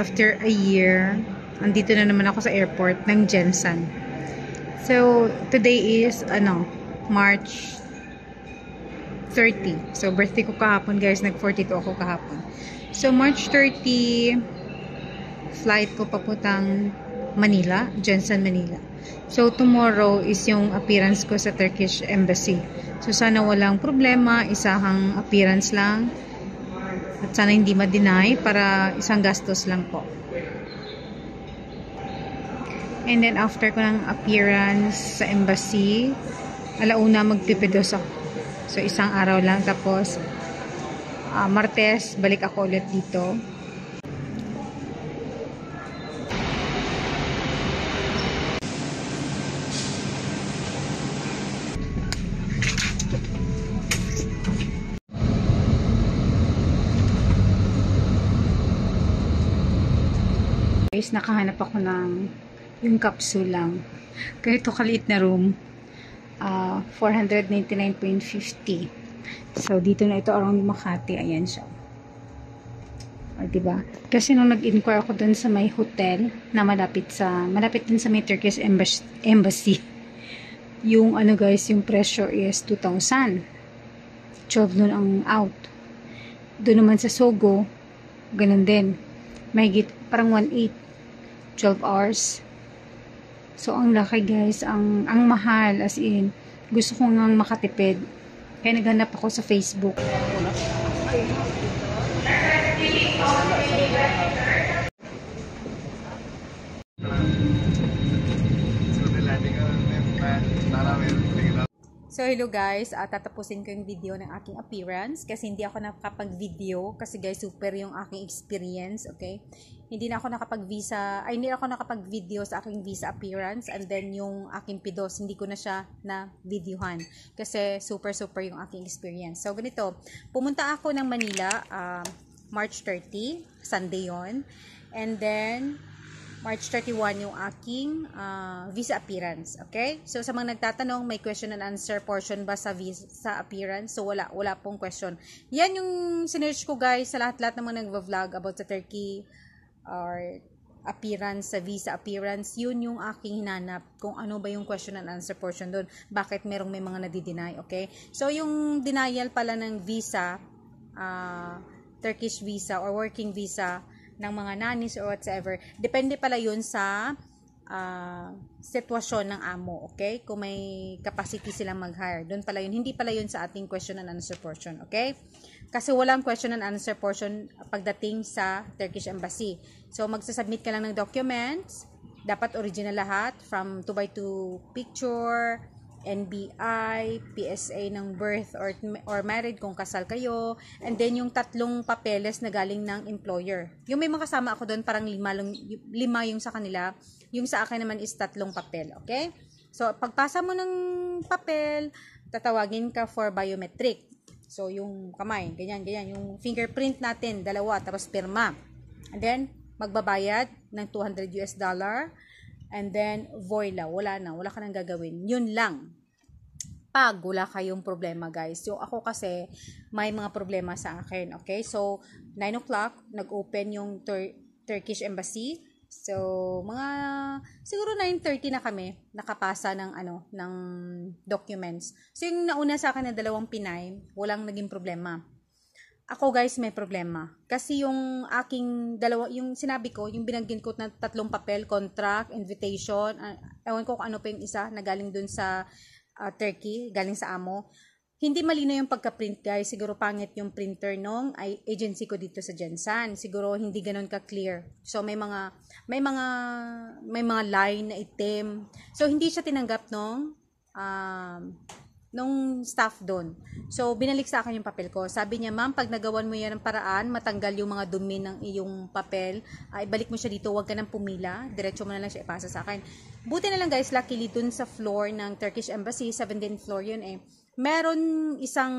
after a year, andito na naman ako sa airport ng Jensen. So, today is, March 30. So, birthday ko kahapon, guys. Nag-42 ako kahapon. So, March 30, flight ko papuntang Manila, Jensen, Manila. So, tomorrow is yung appearance ko sa Turkish Embassy. So, sana walang problema, isang appearance lang. At sana hindi ma-deny para isang gastos lang po. And then, after ko ng appearance sa embassy, alauna magpipidos ako. So, isang araw lang. Tapos, Martes, balik ako ulit dito. Guys, nakahanap ako ng yung capsule lang. Kahit kaliit na room, 499.50. So, dito na ito around Makati. Ayan siya. O, diba? Kasi nung nag-inquire ako dun sa may hotel na malapit din sa may Turkish Embassy. Yung guys, yung presyo is 2,000. 12 nun ang out. Doon naman sa Sogo, ganun din. Mahigit parang 1.8. 12 hours. So, ang laki guys, ang mahal, as in, gusto ko nga makatipid. Kaya naghanap ako sa Facebook. So, hello guys, tatapusin ko yung video ng aking appearance kasi hindi ako nakapag-video kasi guys, super yung aking experience, okay? Hindi ako nakapag-video sa aking visa appearance and then yung aking pidos, hindi ko na siya na-videohan kasi super yung aking experience. So, ganito, pumunta ako ng Manila, March 30, Sunday yon, and then March 31 yung aking visa appearance. Okay? So, sa mga nagtatanong, may question and answer portion ba sa visa appearance? So, wala pong question. Yan yung sinearch ko guys sa lahat ng mga nagva-vlog about sa Turkey or appearance, sa visa appearance. Yun yung aking hinanap kung ano ba yung question and answer portion doon. Bakit may mga nadi-deny. Okay? So, yung denial pala ng visa, Turkish visa or working visa, ng mga nannies or whatsoever, depende pala yun sa sitwasyon ng amo, okay? Kung may capacity silang mag-hire, doon pala yun. Hindi pala yun sa ating question and answer portion, okay? Kasi walang question and answer portion pagdating sa Turkish Embassy. So, magsasubmit ka lang ng documents, dapat original lahat, from 2x2 picture, NBI, PSA ng birth or married kung kasal kayo, and then yung 3 papeles na galing ng employer. Yung may mga kasama ako doon, parang 5 yung sa kanila, yung sa akin naman is 3 papel, okay? So, pagpasa mo ng papel, tatawagin ka for biometric. So, yung kamay, ganyan, yung fingerprint natin, 2, tapos pirma. And then, magbabayad ng $200 and then, voila, wala ka nang gagawin. Yun lang. Pag wala kayong problema, guys. So, ako kasi, may mga problema sa akin, okay? So, 9 o'clock, nag-open yung Turkish Embassy. So, siguro 9:30 na kami, nakapasa ng documents. So, yung nauna sa akin na 2 Pinay, walang naging problema. Ako guys, may problema. Kasi yung aking yung sinabi ko, yung binanggit ko na 3 papel, contract, invitation, ewan ko kung ano pa yung isa na galing dun sa Turkey, galing sa amo. Hindi malinaw yung pagka-print guys. Siguro pangit yung printer nung agency ko dito sa Jensen. Siguro hindi ganoon ka-clear. So may mga line na itim. So hindi siya tinanggap nung staff doon. So, binalik sa akin yung papel ko. Sabi niya, ma'am, pag nagawan mo yan ng paraan, matanggal yung mga dumi ng iyong papel, ibalik mo siya dito, huwag ka nang pumila, diretso mo na lang siya ipasa sa akin. Buti na lang guys, luckily dun sa floor ng Turkish Embassy, 17th floor yun meron isang,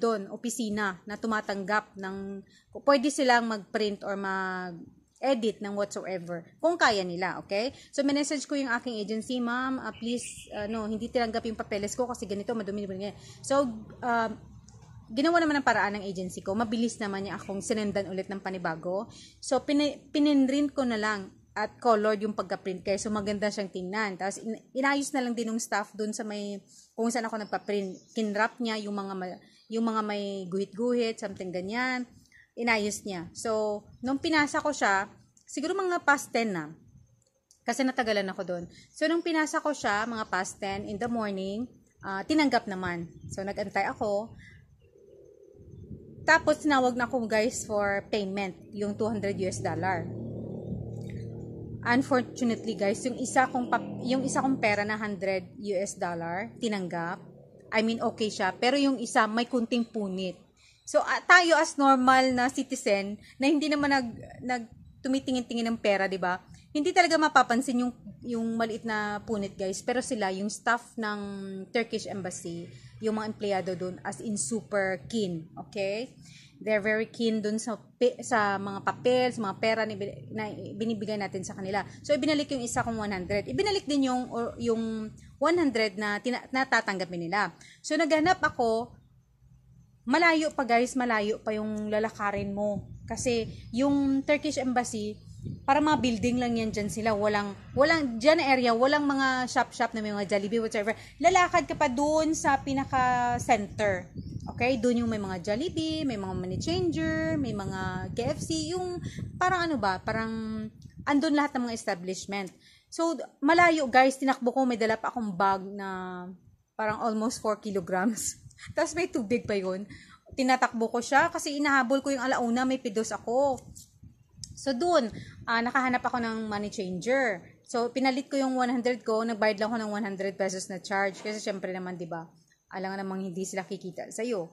doon, opisina na tumatanggap ng, pwede silang mag-print or edit ng whatsoever kung kaya nila, okay? So, message ko yung aking agency, ma'am, please, hindi tinanggap yung papeles ko kasi ganito, madumi. So, ginawa naman ng paraan ng agency ko. Mabilis naman niya akong sinendan ulit ng panibago. So, pininrint ko na lang at colored yung pagka-print kaya so maganda siyang tingnan. Tapos, inayos na lang din ng staff dun sa may, kung saan ako nagpa-print. Kinwrap niya yung mga may guhit-guhit, something ganyan. Inayos niya. So, nung pinasa ko siya, siguro mga past 10 na. Kasi natagalan ako doon. So, nung pinasa ko siya, mga past 10 in the morning, tinanggap naman. So, nag-antay ako. Tapos, tinawag na ako guys for payment, yung $200. Unfortunately guys, yung isa kong pera na $100, tinanggap. I mean, okay siya. Pero yung isa, may kunting punit. So, tayo as normal na citizen, na hindi naman tumitingin-tingin ng pera, di ba? Hindi talaga mapapansin yung maliit na punit, guys. Pero sila, yung staff ng Turkish Embassy, yung mga empleyado doon, as in super keen, okay? They're very keen doon sa mga papel, sa mga pera na binibigay natin sa kanila. So, ibinalik yung isa kong 100. Ibinalik din yung 100 na natatanggapin nila. So, naghanap ako, malayo pa guys, malayo pa yung lalakarin mo. Kasi, yung Turkish Embassy, para mga building lang yan dyan sila. Walang dyan na area, walang mga shop-shop na may mga Jollibee, whatever. Lalakad ka pa doon sa pinaka-center. Okay? Doon yung may mga Jollibee, may mga money changer, may mga KFC, yung parang parang andun lahat ng mga establishment. So, malayo guys, tinakbo ko, may dala pa akong bag na parang almost 4 kilograms. Tapos may tubig pa yun. Tinatakbo ko siya kasi inahabol ko yung alauna, may pidos ako. So, doon, nakahanap ako ng money changer. So, pinalit ko yung 100 ko, nagbayad lang ako ng 100 pesos na charge. Kasi, syempre naman, di ba, alam nga namang hindi sila kikita sa'yo.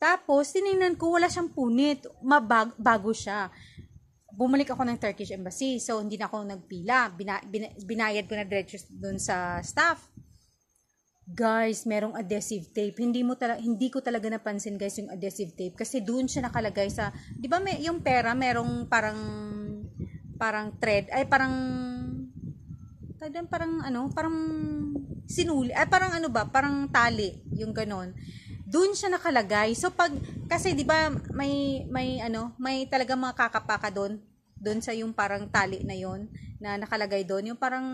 Tapos, tinignan ko, wala siyang punit. Bago siya. Bumalik ako ng Turkish Embassy. So, hindi na ako nagpila. Binayad ko na diretso doon sa staff. Guys, merong adhesive tape. Hindi ko talaga napansin guys yung adhesive tape kasi doon siya nakalagay sa, 'di ba yung pera merong parang thread, ay parang sinuli, ay parang tali, yung ganon. Doon siya nakalagay. So kasi 'di ba may talagang mga kakapaka doon sa yung parang tali na yon na nakalagay doon, yung parang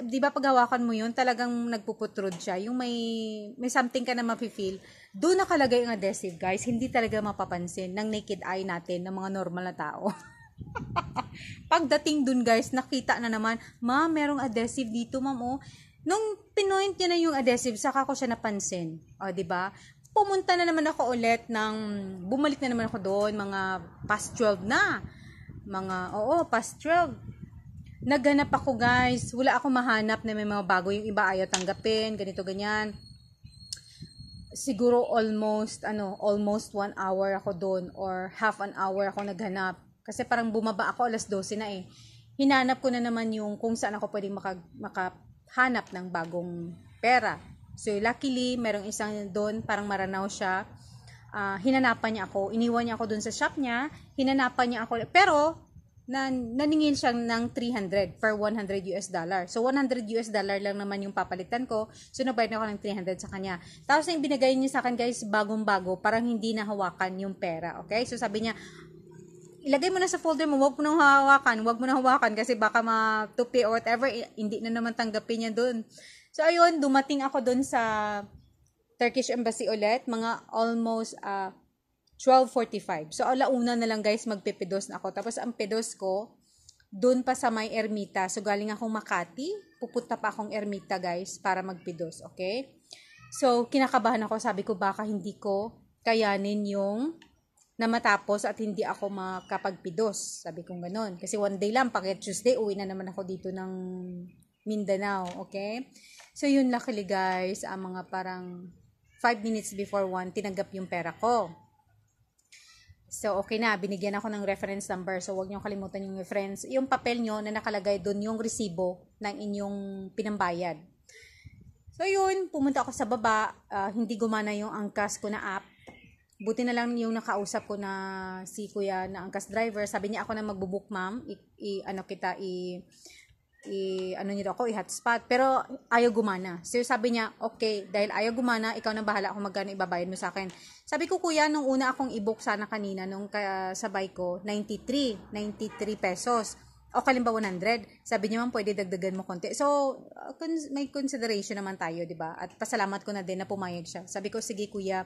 di ba pag hawakan mo yun, talagang nagpuputrod siya. Yung may something ka na mafe-feel. Doon nakalagay yung adhesive, guys. Hindi talaga mapapansin ng naked eye natin, ng mga normal na tao. Pagdating dun, guys, nakita na naman, ma, merong adhesive dito, ma'am, oh. Nung pinoint niya na yung adhesive, saka ko siya napansin. O, di ba? Pumunta na naman ako ulit bumalik na naman ako doon, mga past 12 na. Past 12. Naghanap ako guys, wala akong mahanap na may mga bago, yung iba ayaw tanggapin, ganito ganyan. Siguro almost 1 hour ako doon or half an hour ako naghanap. Kasi parang bumaba ako 12:00 na eh. Hinanap ko na naman yung kung saan ako pwedeng makahanap ng bagong pera. So luckily, merong isang doon, parang Maranao siya. Hinanapan niya ako, iniwan niya ako doon sa shop niya, hinanapan niya ako, pero naningil siya ng 300 per $100. So, $100 lang naman yung papalitan ko. So, nabayad na ako ng 300 sa kanya. Tapos, yung binigay niya sa akin, guys, bagong-bago, parang hindi nahawakan yung pera. Okay? So, sabi niya, ilagay mo na sa folder mo, wag mo nang hawakan kasi baka matupi or whatever, hindi na naman tanggapin niya doon. So, ayun, dumating ako doon sa Turkish Embassy ulit, mga almost 12:45. So, alauna na lang guys, magpipidos na ako. Tapos, ang pidos ko, doon pa sa may Ermita. So, galing akong Makati. Pupunta pa akong Ermita guys, para magpidos. Okay? So, kinakabahan ako. Sabi ko, baka hindi ko kayanin yung na matapos at hindi ako makapagpidos. Sabi kong ganun. Kasi one day lang, pag Tuesday, uwi na naman ako dito ng Mindanao. Okay? So, yun luckily guys, mga parang 5 minutes before 1, tinanggap yung pera ko. So, okay na. Binigyan ako ng reference number. So, huwag niyong kalimutan yung reference. Yung papel nyo na nakalagay doon, yung resibo ng inyong pinambayad. So, yun. Pumunta ako sa baba. Hindi gumana yung angkas ko na app. Buti na lang yung nakausap ko na si kuya na angkas driver. Sabi niya, ako na magbubook, ma'am. ano niyo ako, i-hotspot. Pero ayaw gumana. So sabi niya, okay, dahil ayaw gumana, ikaw na bahala kung magkano ibabayad mo sa akin. Sabi ko, kuya, nung una akong i-book sana kanina, nung sabay ko, 93 pesos. O kalimba 100. Sabi niya, ma'am, pwede dagdagan mo konti. So, may consideration naman tayo, di ba? At pasalamat ko na din na pumayag siya. Sabi ko, sige kuya,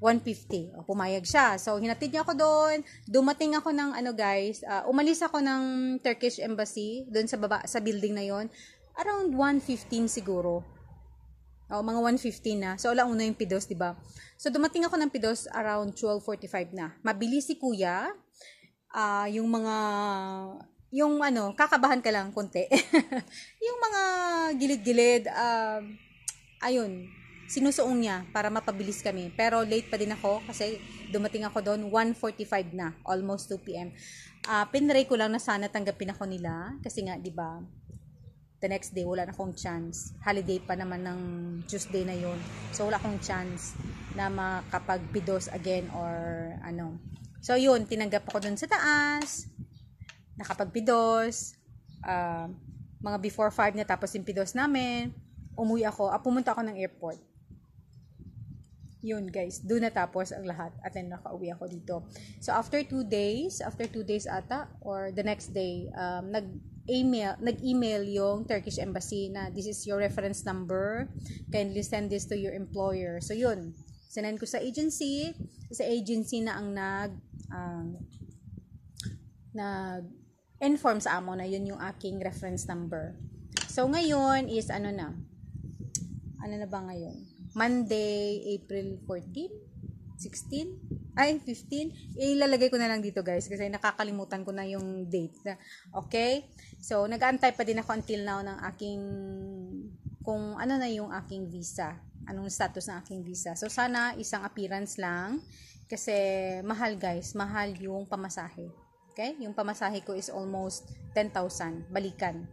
150. O, pumayag siya. So, hinatid niya ako doon. Dumating ako ng, guys, umalis ako ng Turkish Embassy, doon sa baba, sa building na yon, around 1:15 siguro. O, mga 1:15 na. So, alauna yung Pidos, di ba? So, dumating ako ng Pidos around 12:45 na. Mabilis si kuya. Yung kakabahan ka lang konti. Yung mga gilid-gilid, ayun, sinusuong niya para mapabilis kami. Pero late pa din ako kasi dumating ako doon 1:45 na, almost 2 p.m. Pinray ko lang na sana tanggapin ako nila kasi nga, di ba, the next day wala na akong chance. Holiday pa naman ng Tuesday na yon. So wala akong chance na makapag-Pidos again or ano. So yun, tinanggap ako doon sa taas. Nakapag-Pidos, mga before 5 na tapos yung Pidos namin, umuwi ako, pumunta ako ng airport. Yun guys, doon natapos ang lahat at then nakauwi ako dito. So after 2 days ata, or the next day, nag-email yung Turkish Embassy na this is your reference number, kindly send this to your employer. So yun, sinend ko sa agency na ang nag-inform sa amo na yun yung aking reference number. So, ngayon is ano na ba ngayon? Monday, April 14? 16? 15? Ilalagay ko na lang dito guys kasi nakakalimutan ko na yung date. Okay? So, nag-aantay pa din ako until now ng aking, kung ano na yung aking visa. Anong status ng aking visa. So, sana isang appearance lang kasi mahal guys. Mahal yung pamasahe. Okay? Yung pamasahe ko is almost 10,000 balikan.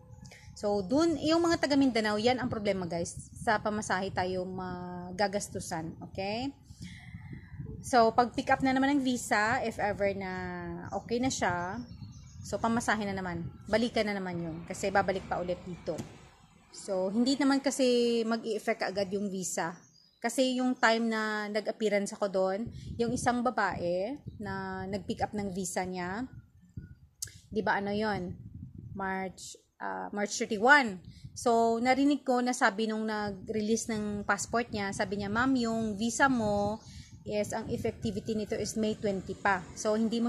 So, dun, yung mga taga Mindanao, yan ang problema guys. Sa pamasahe tayo magagastusan. Okay? So, pag pick up na naman ng visa, if ever na okay na siya, so pamasahe na naman. Balikan na naman yun. Kasi babalik pa ulit dito. So, hindi naman kasi mag-i-effect agad yung visa. Kasi yung time na nag-appearance ako doon, yung isang babae na nag-pick up ng visa niya, di ba ano yon, March 31. So, narinig ko na sabi nung nag-release ng passport niya, sabi niya, ma'am, yung visa mo is, ang effectivity nito is May 20 pa. So, hindi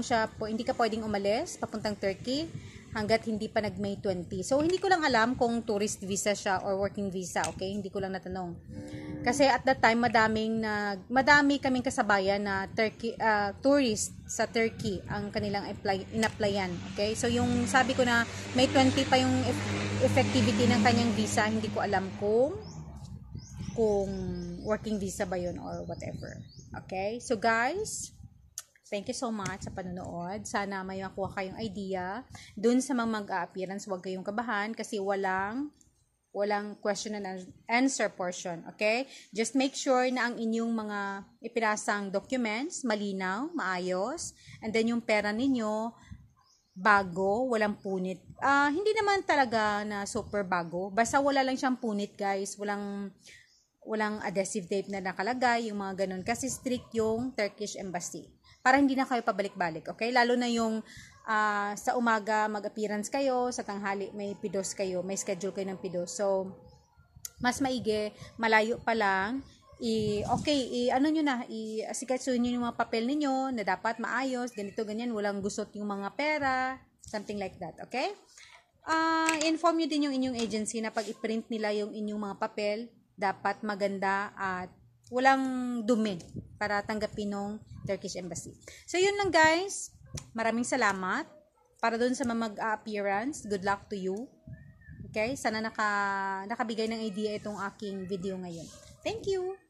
ka pwedeng umalis papuntang Turkey hanggat hindi pa nag-May 20. So, hindi ko lang alam kung tourist visa siya or working visa, okay? Hindi ko lang natanong. Kasi at that time, madami kaming kasabayan na tourist sa Turkey ang kanilang in-applyan, okay? So, yung sabi ko na May 20 pa yung effectivity ng kanyang visa, hindi ko alam kung working visa ba yun or whatever. Okay? So, guys, thank you so much sa panonood. Sana may makuha kayong idea. Dun sa mga mag-a-appearance, huwag kayong kabahan kasi walang question and answer portion. Okay? Just make sure na ang inyong mga ipinasang documents, malinaw, maayos, and then yung pera ninyo, bago, walang punit. Hindi naman talaga na super bago. Basta wala lang siyang punit, guys. Walang adhesive tape na nakalagay, yung mga ganun. Kasi strict yung Turkish Embassy. Para hindi na kayo pabalik-balik, okay? Lalo na yung sa umaga mag-appearance kayo, sa tanghali may Pidos kayo, may schedule kayo ng Pidos. So, mas maigi, malayo pa lang, asikasuhin nyo yung mga papel ninyo na dapat maayos, ganito, ganyan, walang gusot yung mga pera, something like that, okay? Inform nyo din yung inyong agency na pag i-print nila yung inyong mga papel, dapat maganda at walang dumi para tanggapin ng Turkish Embassy. So, yun lang guys. Maraming salamat. Para dun sa mga mag-appearance, good luck to you. Okay? Sana nakabigay ng idea itong aking video ngayon. Thank you!